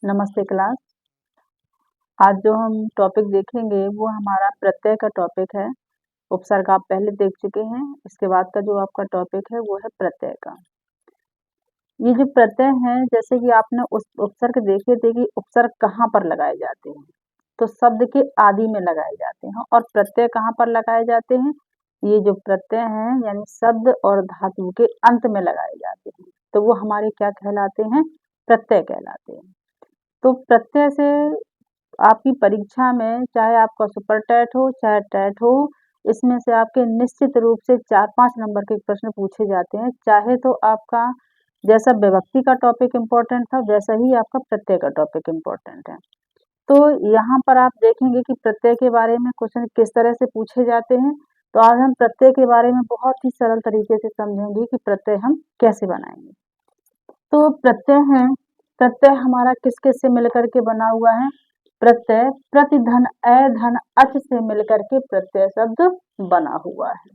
नमस्ते क्लास। आज जो हम टॉपिक देखेंगे वो हमारा प्रत्यय का टॉपिक है। उपसर्ग आप पहले देख चुके हैं। इसके बाद का जो आपका टॉपिक है वो है प्रत्यय का। ये जो प्रत्यय हैं, जैसे कि आपने उस उपसर्ग देखे थे कि उपसर्ग कहाँ पर लगाए जाते हैं, तो शब्द के आदि में लगाए जाते हैं। और प्रत्यय कहाँ पर लगाए जाते हैं, ये जो प्रत्यय हैं यानी शब्द और धातु के अंत में लगाए जाते हैं, तो वो हमारे क्या कहलाते हैं, प्रत्यय कहलाते हैं। तो प्रत्यय से आपकी परीक्षा में चाहे आपका सुपर टैट हो चाहे टैट हो, इसमें से आपके निश्चित रूप से 4-5 नंबर के प्रश्न पूछे जाते हैं। चाहे तो आपका जैसा विभक्ति का टॉपिक इम्पोर्टेंट था वैसा ही आपका प्रत्यय का टॉपिक इम्पोर्टेंट है। तो यहाँ पर आप देखेंगे कि प्रत्यय के बारे में क्वेश्चन किस तरह से पूछे जाते हैं। तो आज हम प्रत्यय के बारे में बहुत ही सरल तरीके से समझेंगे कि प्रत्यय हम कैसे बनाएंगे। तो प्रत्यय हमारा किस किस से मिलकर के बना हुआ है। प्रत्यय प्रति धन अ धन अच से मिलकर के प्रत्यय शब्द बना हुआ है।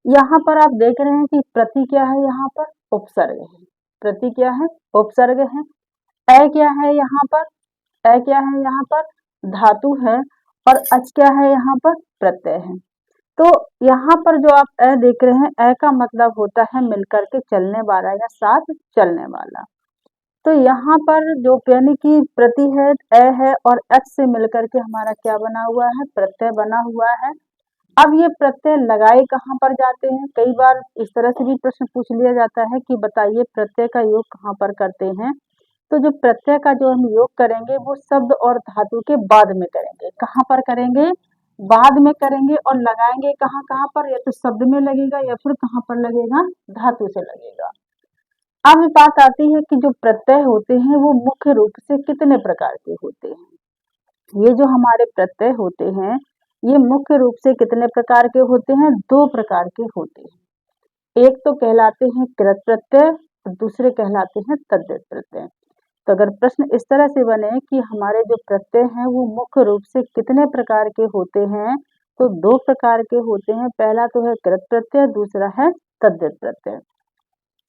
यहाँ पर आप देख रहे हैं कि प्रति क्या है, यहाँ पर उपसर्ग है। प्रति क्या है, उपसर्ग है। अ क्या है यहाँ पर, अ क्या है यहाँ पर, धातु है। और अच क्या है यहाँ पर, प्रत्यय है। तो यहाँ पर जो आप अ देख रहे हैं, अ का मतलब होता है मिलकर के चलने वाला या साथ चलने वाला। तो यहाँ पर जो यानी कि प्रति है, अ है और अच से मिलकर के हमारा क्या बना हुआ है, प्रत्यय बना हुआ है। अब ये प्रत्यय लगाए कहाँ पर जाते हैं, कई बार इस तरह से भी प्रश्न पूछ लिया जाता है कि बताइए प्रत्यय का योग कहाँ पर करते हैं। तो जो प्रत्यय का जो हम योग करेंगे वो शब्द और धातु के बाद में करेंगे। कहाँ पर करेंगे, बाद में करेंगे। और लगाएंगे कहाँ कहाँ पर, या तो शब्द में लगेगा या फिर कहाँ पर लगेगा, धातु से लगेगा। अब बात आती है कि जो प्रत्यय होते हैं वो मुख्य रूप से कितने प्रकार के होते हैं। ये जो हमारे प्रत्यय होते हैं ये मुख्य रूप से कितने प्रकार के होते हैं, 2 प्रकार के होते हैं। एक तो कहलाते हैं कृत प्रत्यय और दूसरे कहलाते हैं तद्धित प्रत्यय। तो अगर प्रश्न इस तरह से बने कि हमारे जो प्रत्यय हैं वो मुख्य रूप से कितने प्रकार के होते हैं, तो 2 प्रकार के होते हैं। पहला तो है कृत प्रत्यय, दूसरा है तद्धित प्रत्यय।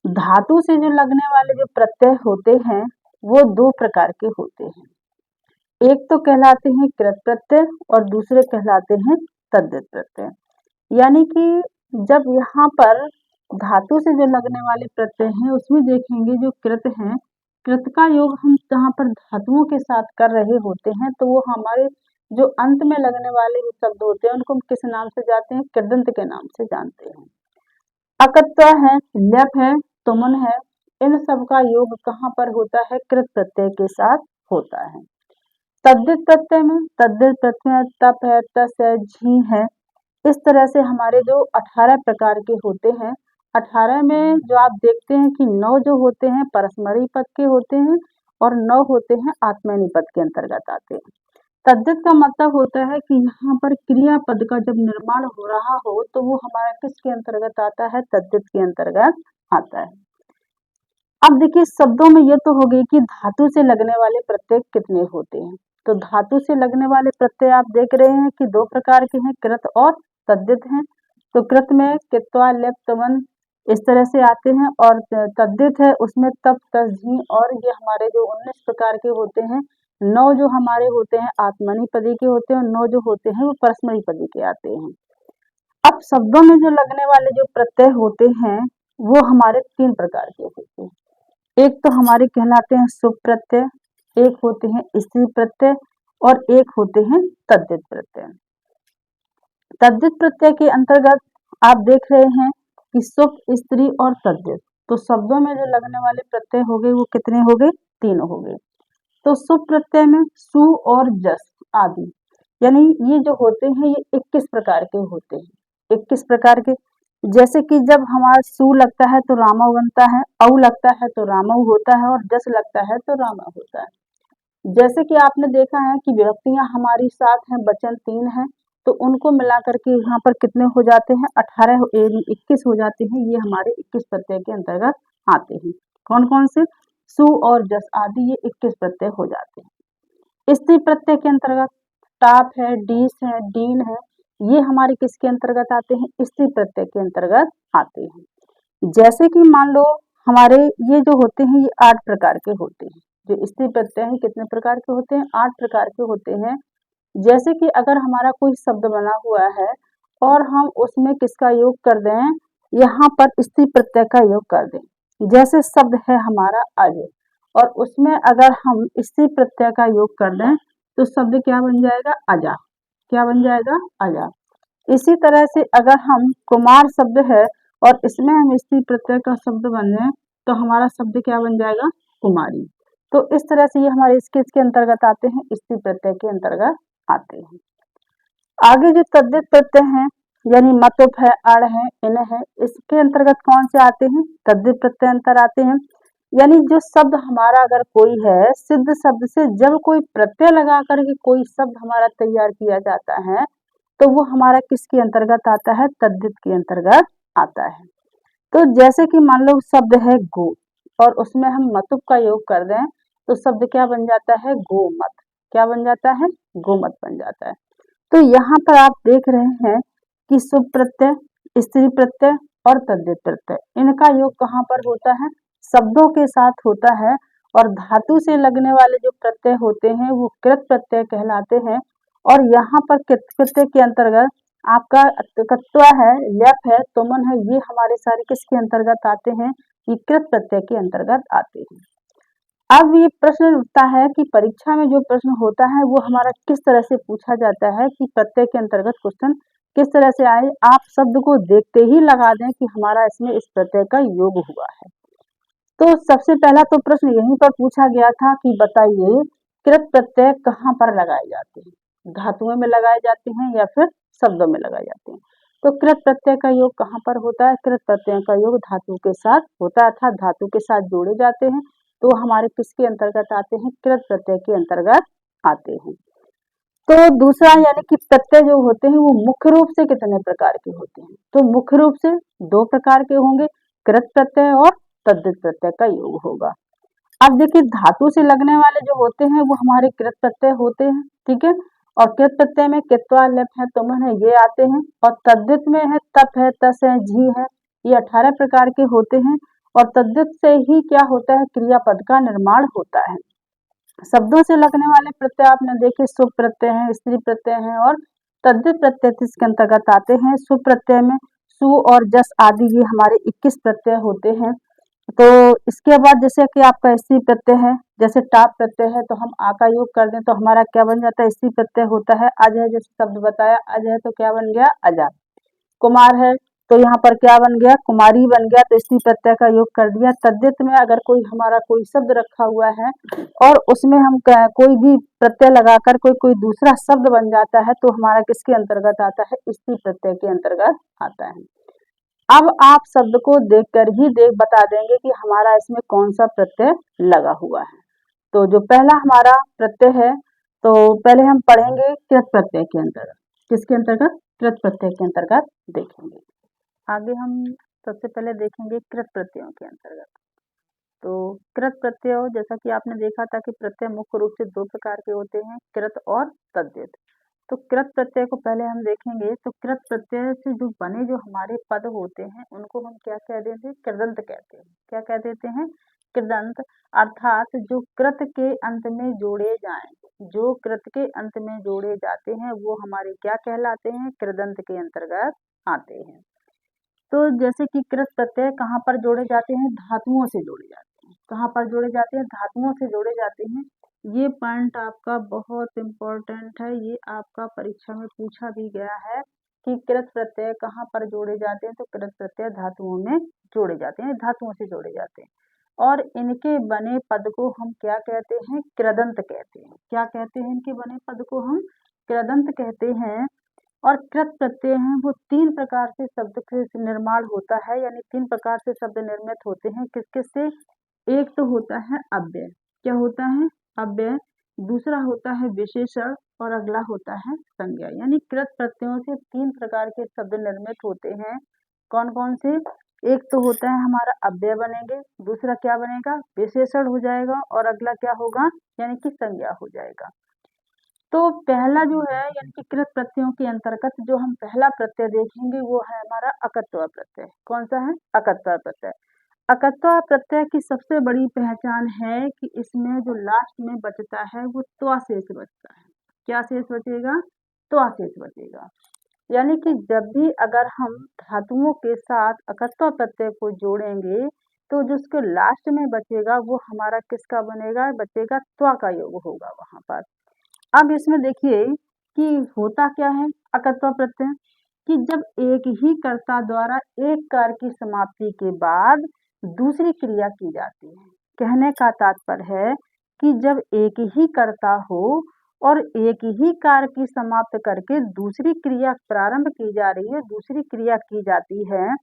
धातु से जो लगने वाले जो प्रत्यय होते हैं वो 2 प्रकार के होते हैं। एक तो कहलाते हैं कृत प्रत्यय और दूसरे कहलाते हैं तद्धित प्रत्यय। यानी कि जब यहाँ पर धातु से जो लगने वाले प्रत्यय हैं उसमें देखेंगे जो कृत हैं, कृत का योग हम जहाँ पर धातुओं के साथ कर रहे होते हैं तो वो हमारे जो अंत में लगने वाले जो शब्द होते हैं उनको हम किस नाम से जानते हैं, कृदंत के नाम से जानते हैं। अकत्व है, ल्यप है, तुमन है, इन सब का योग कहाँ पर होता है, कृत प्रत्यय के साथ होता है। तद्धित प्रत्यय में तद्धित प्रत्यय तप है, तस है, झी है। इस तरह से हमारे जो 18 प्रकार के होते हैं, 18 में जो आप देखते हैं कि 9 जो होते हैं परस्मरी पद के होते हैं और 9 होते हैं आत्मनेपद पद के अंतर्गत आते हैं। तद्धित का मतलब होता है कि यहाँ पर क्रियापद का जब निर्माण हो रहा हो तो वो हमारा किसके अंतर्गत आता है, तद्धित के अंतर्गत आता है। अब देखिए शब्दों में ये तो हो गई कि धातु से लगने वाले प्रत्यय कितने होते हैं। तो धातु से लगने वाले प्रत्यय आप देख रहे हैं कि 2 प्रकार के हैं, कृत और तद्धित हैं। तो कृत में कित्वा लेप तमन इस तरह से आते हैं और तद्धित है उसमें तप तस झी और ये हमारे जो 19 प्रकार के होते हैं। 9 जो हमारे होते हैं आत्मनेपदी के होते हैं और 9 जो होते हैं वो परस्मैपदी के आते हैं। अब शब्दों में जो लगने वाले जो प्रत्यय होते हैं वो हमारे 3 प्रकार के होते हैं। एक तो हमारे कहलाते हैं सुप प्रत्यय, एक होते हैं स्त्री प्रत्यय और एक होते हैं तद्धित प्रत्यय। तद्धित प्रत्यय के अंतर्गत आप देख रहे हैं कि सुप, स्त्री और तद्धित, तो शब्दों में जो लगने वाले प्रत्यय हो गए वो कितने हो गए, 3 हो गए। तो सुप प्रत्यय में सु और जस आदि, यानी ये जो होते हैं ये 21 प्रकार के होते हैं। 21 प्रकार के, जैसे कि जब हमारा सु लगता है तो रामव बनता है, औ लगता है तो रामव होता है और जस लगता है तो रामा होता है। जैसे कि आपने देखा है कि विभक्तियां हमारी 7 हैं, वचन 3 हैं, तो उनको मिलाकर के यहाँ पर कितने हो जाते हैं, 18 21 हो जाते हैं। ये हमारे 21 प्रत्यय के अंतर्गत आते हैं। कौन कौन से, सु और जस आदि, ये 21 प्रत्यय हो जाते हैं। स्त्री प्रत्यय के अंतर्गत टाप है, डीस है, डीन है, ये हमारे किसके अंतर्गत आते हैं, स्त्री प्रत्यय के अंतर्गत आते हैं। जैसे कि मान लो हमारे ये जो होते हैं ये 8 प्रकार के होते हैं। जो स्त्री प्रत्यय है कितने प्रकार के होते हैं? 8 प्रकार के होते हैं। जैसे कि अगर हमारा कोई शब्द बना हुआ है और हम उसमें किसका योग कर दें, यहाँ पर स्त्री प्रत्यय का योग कर दें। जैसे शब्द है हमारा अज, और उसमें अगर हम स्त्री प्रत्यय का योग कर दें तो शब्द क्या बन जाएगा? अजा। क्या बन जाएगा? अजा। इसी तरह से अगर हम कुमार शब्द है और इसमें हम स्त्री प्रत्यय का शब्द बन जाए तो हमारा शब्द क्या बन जाएगा? कुमारी। तो इस तरह से ये हमारे किसके अंतर्गत आते हैं? स्त्री प्रत्यय के अंतर्गत आते हैं। आगे जो तद्धित प्रत्यय हैं यानी मतुप है, अड़ है, इन है, इसके अंतर्गत कौन से आते हैं? तद्धित प्रत्यय अंतर आते हैं। यानी जो शब्द हमारा अगर कोई है, सिद्ध शब्द से जब कोई प्रत्यय लगा करके कोई शब्द हमारा तैयार किया जाता है तो वो हमारा किसके अंतर्गत आता है? तद्धित के अंतर्गत आता है। तो जैसे कि मान लो शब्द है गो और उसमें हम मतुप का योग कर दें तो शब्द क्या बन जाता है? गोमत। क्या बन जाता है? गोमत बन जाता है। तो यहाँ पर आप देख रहे हैं कि शुभ प्रत्यय, स्त्री प्रत्यय और तद्धित प्रत्यय, इनका योग कहाँ पर होता है? शब्दों के साथ होता है। और धातु से लगने वाले जो प्रत्यय होते हैं वो कृत प्रत्यय कहलाते हैं। और यहाँ पर कृत प्रत्यय के अंतर्गत आपका कत्वा है, ल्यप है, तुमन है, ये हमारे सारे किसके अंतर्गत आते हैं? ये कृत प्रत्यय के अंतर्गत आते हैं। अब ये प्रश्न उठता है कि परीक्षा में जो प्रश्न होता है वो हमारा किस तरह से पूछा जाता है कि प्रत्यय के अंतर्गत क्वेश्चन किस तरह से आए। आप शब्द को देखते ही लगा दें कि हमारा इसमें इस प्रत्यय का योग हुआ है। तो सबसे पहला तो प्रश्न यहीं पर पूछा गया था कि बताइए कृत प्रत्यय कहाँ पर लगाए जाते हैं? धातुओं में लगाए जाते हैं या फिर शब्दों में लगाए जाते हैं? तो कृत प्रत्यय का योग कहाँ पर होता है? कृत प्रत्यय का योग धातु के साथ होता है, अर्थात धातु के साथ जोड़े जाते हैं। तो हमारे किसके अंतर्गत आते हैं? कृत प्रत्यय के अंतर्गत आते हैं। तो दूसरा यानी कि प्रत्यय जो होते हैं वो मुख्य रूप से कितने प्रकार के होते हैं? तो मुख्य रूप से 2 प्रकार के होंगे, कृत प्रत्यय और तद्धित प्रत्यय का योग होगा। अब देखिए धातु से लगने वाले जो होते हैं वो हमारे कृत प्रत्यय होते हैं, ठीक है। और कृत प्रत्यय में कित्वा, लेप है, तुमन है, ये आते हैं। और तद्धित में है तप है, तस है, झी है, ये 18 प्रकार के होते हैं। और तद्धित से ही क्या होता है? क्रियापद का निर्माण होता है। शब्दों से लगने वाले प्रत्यय आपने देखे, शुभ प्रत्यय हैं, स्त्री प्रत्यय हैं और तद्धित प्रत्यय इसके अंतर्गत आते हैं। शुभ प्रत्यय में सु और जस आदि ये हमारे 21 प्रत्यय होते हैं। तो इसके बाद जैसे कि आपका स्त्री प्रत्यय है, जैसे टाप प्रत्यय है तो हम आ का योग कर दें तो हमारा क्या बन जाता है? स्त्री प्रत्यय होता है। अज है, जैसे शब्द बताया, अज है तो क्या बन गया? अजा। कुमार है तो यहाँ पर क्या बन गया? कुमारी बन गया, तो स्त्री प्रत्यय का योग कर दिया। तद्धित में अगर कोई हमारा कोई शब्द रखा हुआ है और उसमें हम कोई भी प्रत्यय लगाकर कोई दूसरा शब्द बन जाता है तो हमारा किसके अंतर्गत आता है? स्त्री प्रत्यय के अंतर्गत आता है। अब आप शब्द को देखकर ही बता देंगे कि हमारा इसमें कौन सा प्रत्यय लगा हुआ है। तो जो पहला हमारा प्रत्यय है तो पहले हम पढ़ेंगे कृत प्रत्यय के अंतर्गत। किसके अंतर्गत? कृत प्रत्यय के अंतर्गत देखेंगे। आगे हम सबसे पहले देखेंगे कृत प्रत्ययों के अंतर्गत। तो कृत प्रत्यय, जैसा कि आपने देखा था कि प्रत्यय मुख्य रूप से 2 प्रकार के होते हैं, कृत और तद्धित। तो कृत प्रत्यय को पहले हम देखेंगे। तो कृत प्रत्यय से जो बने जो हमारे पद होते हैं उनको हम क्या कह देते हैं? कृदंत कहते हैं। क्या कह देते हैं? कृदंत। अर्थात जो कृत के अंत में जोड़े जाएं, जो कृत के अंत में जोड़े जाते हैं वो हमारे क्या कहलाते हैं? कृदंत के अंतर्गत आते हैं। तो जैसे कि कृत प्रत्यय कहाँ पर जोड़े जाते हैं? धातुओं से जोड़े जाते हैं। कहाँ पर जोड़े जाते हैं? धातुओं से जोड़े जाते हैं। ये पॉइंट आपका बहुत इम्पोर्टेंट है, ये आपका परीक्षा में पूछा भी गया है कि कृत प्रत्यय कहाँ पर जोड़े जाते हैं? तो कृत प्रत्यय धातुओं में जोड़े जाते हैं, धातुओं से जोड़े जाते हैं। और इनके बने पद को हम क्या कहते हैं? कृदंत कहते हैं। क्या कहते हैं? इनके बने पद को हम कृदंत कहते हैं। और कृत प्रत्यय हैं वो 3 प्रकार से शब्द से निर्माण होता है, यानी 3 प्रकार से शब्द निर्मित होते हैं। किसके से? एक तो होता है अव्यय। क्या होता है? अव्यय। दूसरा होता है विशेषण और अगला होता है संज्ञा। यानी कृत प्रत्ययों से 3 प्रकार के शब्द निर्मित होते हैं। कौन कौन से? एक तो होता है हमारा अव्यय बनेंगे, दूसरा क्या बनेगा? विशेषण हो जाएगा और अगला क्या होगा? यानी कि संज्ञा हो जाएगा। तो पहला जो है यानी कि कृत प्रत्ययों के अंतर्गत जो हम पहला प्रत्यय देखेंगे वो है हमारा अकत्वा प्रत्यय। कौन सा है? अकत्वा प्रत्यय। अकत्वा प्रत्यय की सबसे बड़ी पहचान है कि इसमें जो लास्ट में बचता है वो त्वा शेष बचता है। क्या शेष बचेगा? त्वा शेष बचेगा। यानी कि जब भी अगर हम धातुओं के साथ अकत्वा प्रत्यय को जोड़ेंगे तो जो उसके लास्ट में बचेगा वो हमारा किसका बनेगा? बचेगा त्वा का योग होगा वहां पर। अब इसमें देखिए कि होता क्या है अकत्वा प्रत्यय कि जब एक ही कर्ता द्वारा एक कार्य की समाप्ति के बाद दूसरी क्रिया की जाती है। कहने का तात्पर्य है कि जब एक ही कर्ता हो और एक ही कार्य की समाप्त करके दूसरी क्रिया प्रारंभ की जा रही है, दूसरी क्रिया की जाती है,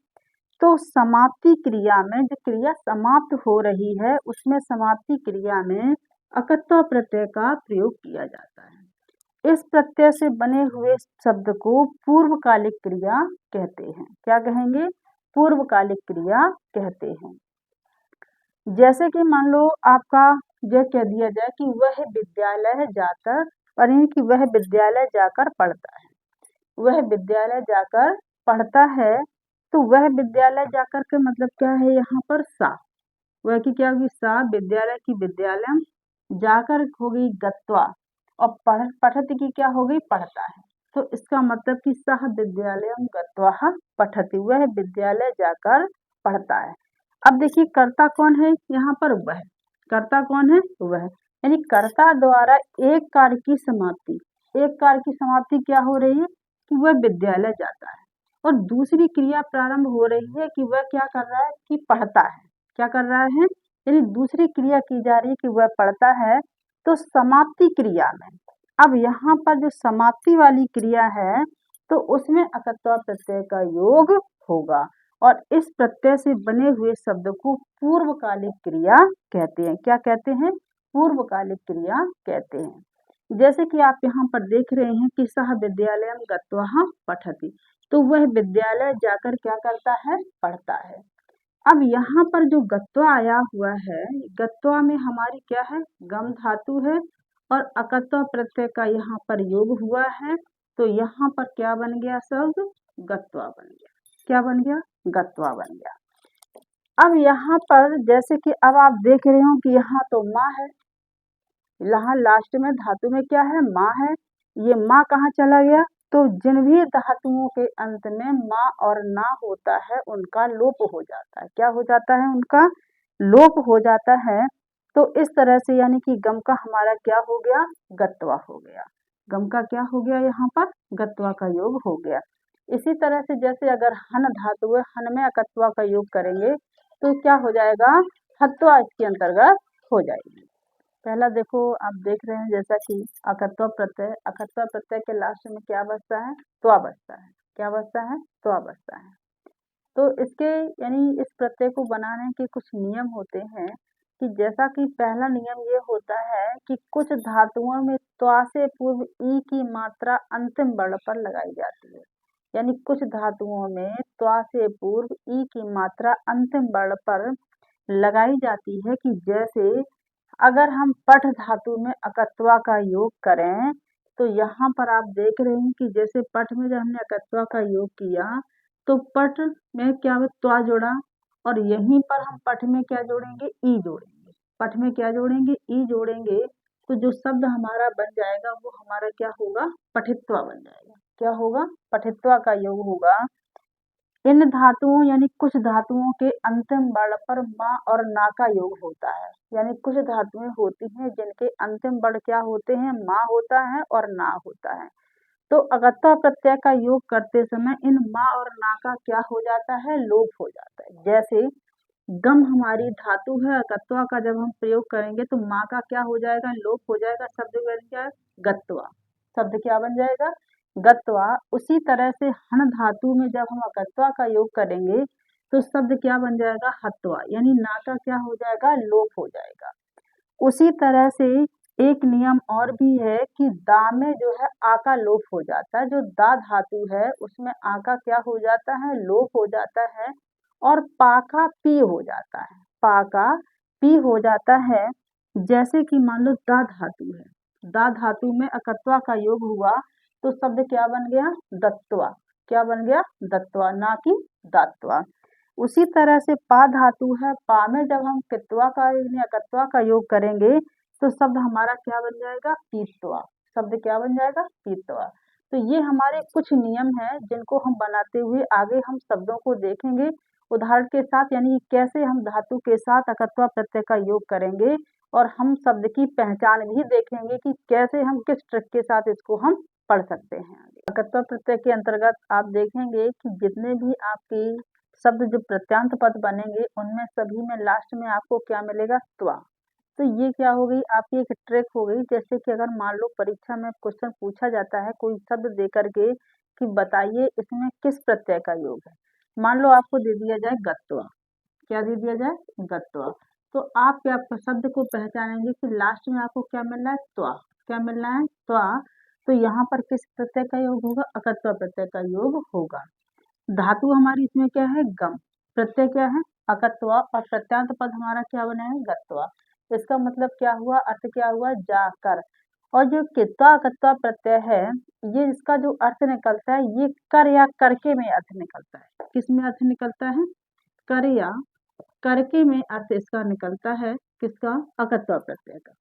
तो समाप्ति क्रिया में जो क्रिया समाप्त हो रही है उसमें समाप्ति क्रिया में अकत्वा प्रत्यय का प्रयोग किया जाता है। इस प्रत्यय से बने हुए शब्द को पूर्वकालिक क्रिया कहते हैं। क्या कहेंगे? पूर्वकालिक क्रिया कहते हैं। जैसे कि मान लो आपका यह कह दिया जाए कि वह विद्यालय जाकर, और यानी कि वह विद्यालय जाकर पढ़ता है। वह विद्यालय जाकर पढ़ता है, तो वह विद्यालय जाकर के मतलब क्या है यहाँ पर? सा। वह की क्या होगी? सा। विद्यालय की विद्यालय, जाकर हो गई गत्वा, और पठत की क्या हो गई? पढ़ता है। तो इसका मतलब कि सह विद्यालयम गत्वा पठति, वह विद्यालय जाकर पढ़ता है। अब देखिए कर्ता कौन है यहाँ पर? वह। कर्ता कौन है? वह। यानी कर्ता द्वारा एक कार्य की समाप्ति, एक कार्य की समाप्ति क्या हो रही है? कि वह विद्यालय जाता है, और दूसरी क्रिया प्रारंभ हो रही है कि वह क्या कर रहा है? कि पढ़ता है। क्या कर रहा है? यानी दूसरी क्रिया की जा रही है कि वह पढ़ता है। तो समाप्ति क्रिया में, अब यहाँ पर जो समाप्ति वाली क्रिया है तो उसमें अकत्वा प्रत्यय का योग होगा, और इस प्रत्यय से बने हुए शब्द को पूर्वकालिक क्रिया कहते हैं। क्या कहते हैं? पूर्वकालिक क्रिया कहते हैं। जैसे कि आप यहाँ पर देख रहे हैं कि सह विद्यालयम गत्वा पठति, तो वह विद्यालय जाकर क्या करता है? पढ़ता है। अब यहाँ पर जो गत्वा आया हुआ है, गत्वा में हमारी क्या है? गम धातु है, और अकत्वा प्रत्यय का यहाँ पर योग हुआ है, तो यहाँ पर क्या बन गया शब्द? गत्वा बन गया। क्या बन गया? गत्वा बन गया। अब यहाँ पर जैसे कि अब आप देख रहे हो कि यहाँ तो माँ है, यहाँ लास्ट में धातु में क्या है? माँ है। ये माँ कहाँ चला गया? तो जिन भी धातुओं के अंत में माँ और ना होता है उनका लोप हो जाता है। क्या हो जाता है? उनका लोप हो जाता है। तो इस तरह से यानी कि गम का हमारा क्या हो गया? गत्वा हो गया। गम का क्या हो गया? यहाँ पर गत्वा का योग हो गया। इसी तरह से जैसे अगर हन धातु है, हन में अकत्वा का योग करेंगे तो क्या हो जाएगा? हत्वा इसके अंतर्गत हो जाएगी। पहला देखो आप देख रहे हैं जैसा कि अकत्वा प्रत्यय, अकत्वा प्रत्यय के लास्ट में क्या बचता है? त्वा बचता है। क्या बचता है? त्वा बचता है। तो इसके यानी इस प्रत्यय को बनाने के कुछ नियम होते हैं कि जैसा कि पहला नियम ये होता है कि कुछ धातुओं में त्वा से पूर्व ई की मात्रा अंतिम वर्ण पर लगाई जाती है। यानी कुछ धातुओं में त्वा से पूर्व ई की मात्रा अंतिम वर्ण पर लगाई जाती है कि जैसे अगर हम पठ धातु में अकत्वा का योग करें तो यहाँ पर आप देख रहे हैं कि जैसे पठ में जब हमने अकत्वा का योग किया तो पठ में क्या हुआ? त्वा जोड़ा, और यहीं पर हम पठ में क्या जोड़ेंगे? ई जोड़ेंगे। पठ में क्या जोड़ेंगे? ई जोड़ेंगे। तो जो शब्द हमारा बन जाएगा वो हमारा क्या होगा? पठित्वा बन जाएगा। क्या होगा? पठित्वा का योग होगा। इन धातुओं यानी कुछ धातुओं के अंतिम वर्ण पर मा और ना का योग होता है। यानी कुछ धातुएं होती हैं जिनके अंतिम वर्ण क्या होते हैं? मा होता है और ना होता है। तो अकत्वा प्रत्यय का योग करते समय इन मा और ना का क्या हो जाता है? लोप हो जाता है। जैसे गम हमारी धातु है, अकत्वा का जब हम प्रयोग करेंगे तो मा का क्या हो जाएगा? लोप हो जाएगा। शब्द बन जाएगा गत्वा। शब्द क्या बन जाएगा? गत्वा। उसी तरह से हन धातु में जब हम अकत्वा का योग करेंगे तो शब्द क्या बन जाएगा? हत्वा। यानी ना का क्या हो जाएगा? लोप हो जाएगा। उसी तरह से एक नियम और भी है कि दा में जो है आ का लोप हो जाता है। जो दा धातु है उसमें आ का क्या हो जाता है? लोप हो जाता है, और पा का पी हो जाता है। पा का पी हो जाता है। जैसे कि मान लो दा धातु है, दा धातु में अकत्वा का योग हुआ तो शब्द क्या बन गया? दत्वा। क्या बन गया? दत्वा, ना कि दात्वा। उसी तरह से पा धातु है, पा में जब हम कित्वा का या अकत्वा का योग करेंगे तो शब्द हमारा क्या बन जाएगा? पीत्वा। शब्द क्या बन जाएगा? पीत्वा। तो ये हमारे कुछ नियम हैं जिनको हम बनाते हुए आगे हम शब्दों को देखेंगे उदाहरण के साथ, यानी कैसे हम धातु के साथ अकत्वा प्रत्यय का योग करेंगे और हम शब्द की पहचान भी देखेंगे कि कैसे हम किस ट्रिक के साथ इसको हम पढ़ सकते हैं। अकत्वा प्रत्यय के अंतर्गत आप देखेंगे कि जितने भी आपके शब्द जो प्रत्यांत पद बनेंगे उनमें सभी में लास्ट में आपको क्या मिलेगा? त्वा। तो ये क्या हो गई? आपकी एक ट्रिक हो गई। जैसे कि अगर मान लो परीक्षा में क्वेश्चन पूछा जाता है कोई शब्द दे करके कि बताइए इसमें किस प्रत्यय का योग है, मान लो आपको दे दिया जाए गत्वा। क्या दे दिया जाए? गत्वा। तो आप क्या शब्द को पहचानेंगे कि लास्ट में आपको क्या मिल रहा है? त्वा। क्या मिल रहा है? त्वा। तो यहाँ पर किस प्रत्यय का योग होगा? अकत्वा प्रत्यय का योग होगा। धातु हमारी इसमें क्या है? गम। प्रत्यय क्या है? अकत्वा। और प्रत्यांत पद हमारा क्या बना है? गत्वा। इसका मतलब क्या हुआ? अर्थ क्या हुआ? जाकर। और जो कित्वा अकत्वा प्रत्यय है ये इसका जो अर्थ निकलता है ये कर या करके में अर्थ निकलता है। किस में अर्थ निकलता है? कर या करके में अर्थ इसका निकलता है। किसका? अकत्वा प्रत्यय का।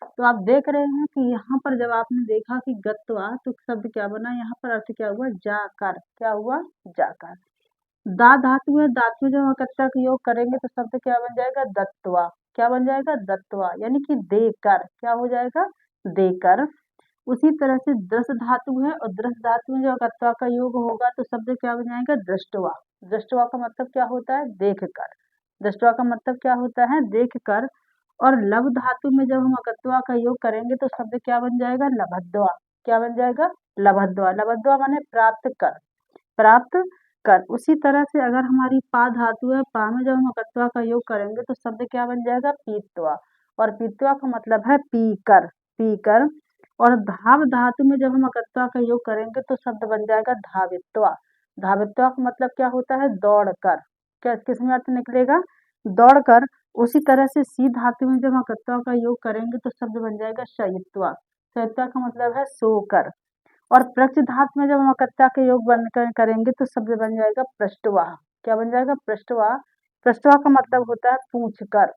तो आप देख रहे हैं कि यहाँ पर जब आपने देखा कि गत्वा तो शब्द क्या बना? यहाँ पर अर्थ क्या हुआ? जाकर। क्या हुआ? जाकर। दा धातु है, धातु में जब हम अकत्वा का योग करेंगे तो शब्द क्या बन जाएगा? दत्वा। क्या बन जाएगा? दत्वा। यानी कि देकर। क्या हो जाएगा? देकर। उसी तरह से दृश्य धातु है और दृश्य धातु में जब अकत्वा का योग होगा तो शब्द क्या बन जाएगा? दृष्टवा। दृष्टवा का मतलब क्या होता है? देख कर। दृष्टवा का मतलब क्या होता है? देख कर। और लभ धातु में जब हम अकत्वा का योग करेंगे तो शब्द क्या बन जाएगा? लभद्वा। क्या बन जाएगा? लभद्वा। लभद्वा माने प्राप्त कर। प्राप्त कर। उसी तरह से अगर हमारी पा धातु है, पा में जब हम अकत्वा का योग करेंगे तो शब्द क्या बन जाएगा? पीत्वा। और पीत्वा का मतलब है पीकर। पीकर। और धाव धातु में जब हम अकत्वा का योग करेंगे तो शब्द बन जाएगा धावित्वा। धावित्वा का मतलब क्या होता है? दौड़कर। क्या किसमें अर्थ निकलेगा? दौड़कर। उसी तरह से सी धातु में जब हम अकत्वा का योग करेंगे तो शब्द बन जाएगा शयित्वा। शयित्वा का मतलब है सोकर। और पृक्ष धातु में जब हम अकत्वा के योग करेंगे तो शब्द बन जाएगा पृष्ठवाह। क्या बन जाएगा? पृष्ठवाह। पृष्ठवाह का मतलब होता है पूछ कर।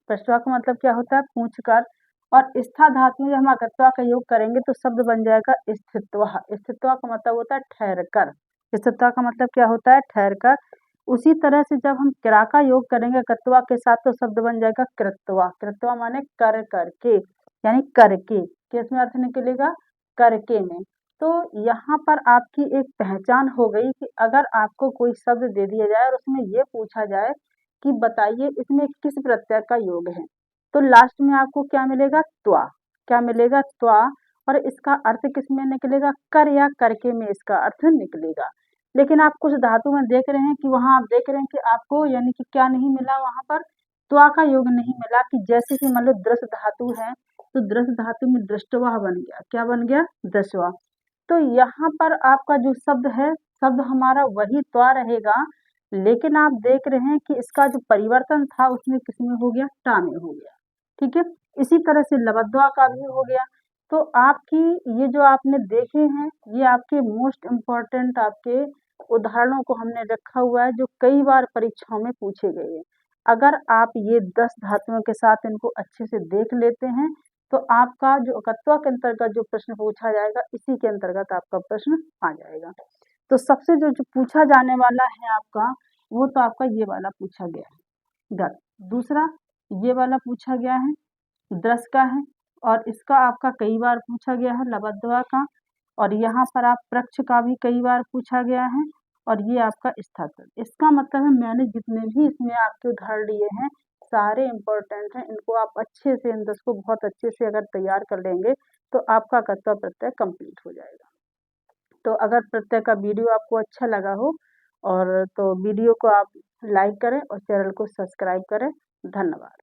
पृष्ठवाह का मतलब क्या होता है? पूछ कर। और स्था धातु में जब हम अकत्वा का योग करेंगे तो शब्द बन जाएगा स्थित्वा। स्थित्वा का मतलब होता है ठहर कर। स्थित्वा का मतलब क्या होता है? ठहर कर। उसी तरह से जब हम क्रा का योग करेंगे अकत्वा के साथ तो शब्द बन जाएगा कृत्वा। कृत्वा माने कर करके, यानी करके। किसमें अर्थ निकलेगा? करके में। तो यहाँ पर आपकी एक पहचान हो गई कि अगर आपको कोई शब्द दे दिया जाए और उसमें ये पूछा जाए कि बताइए इसमें किस प्रत्यय का योग है तो लास्ट में आपको क्या मिलेगा? त्वा। क्या मिलेगा? त्वा। और इसका अर्थ किस में निकलेगा? कर या करके में इसका अर्थ निकलेगा। लेकिन आप कुछ धातु में देख रहे हैं कि वहां आप देख रहे हैं कि आपको यानी कि क्या नहीं मिला? वहां पर त्वा का योग नहीं मिला। कि जैसे कि मान लो दृश्य धातु है तो दृश्य धातु में दृष्टवा बन गया। क्या बन गया? दृष्टवा। तो यहाँ पर आपका जो शब्द है शब्द हमारा वही त्वा रहेगा, लेकिन आप देख रहे हैं कि इसका जो परिवर्तन था उसमें किसमें हो गया? टा में हो गया। ठीक है। इसी तरह से लबद्वा का भी हो गया। तो आपकी ये जो आपने देखे हैं ये आपके मोस्ट इम्पोर्टेंट आपके उदाहरणों को हमने रखा हुआ है जो कई बार परीक्षाओं में पूछे गए हैं। अगर आप ये 10 धातुओं के साथ इनको अच्छे से देख लेते हैं तो आपका जो अकत्वा के अंतर्गत जो प्रश्न पूछा जाएगा इसी के अंतर्गत आपका प्रश्न आ जाएगा। तो सबसे जो पूछा जाने वाला है आपका वो तो आपका ये वाला पूछा गया है गत। दूसरा ये वाला पूछा गया है दृश्य का है और इसका आपका कई बार पूछा गया है लबद्वा का। और यहाँ पर आप प्रक्ष का भी कई बार पूछा गया है और ये आपका स्थातल। इसका मतलब है मैंने जितने भी इसमें आपके उदाहरण लिए हैं सारे इम्पोर्टेंट हैं। इनको आप अच्छे से इन 10 को बहुत अच्छे से अगर तैयार कर लेंगे तो आपका अकत्वा प्रत्यय कंप्लीट हो जाएगा। तो अगर प्रत्यय का वीडियो आपको अच्छा लगा हो और तो वीडियो को आप लाइक करें और चैनल को सब्सक्राइब करें। धन्यवाद।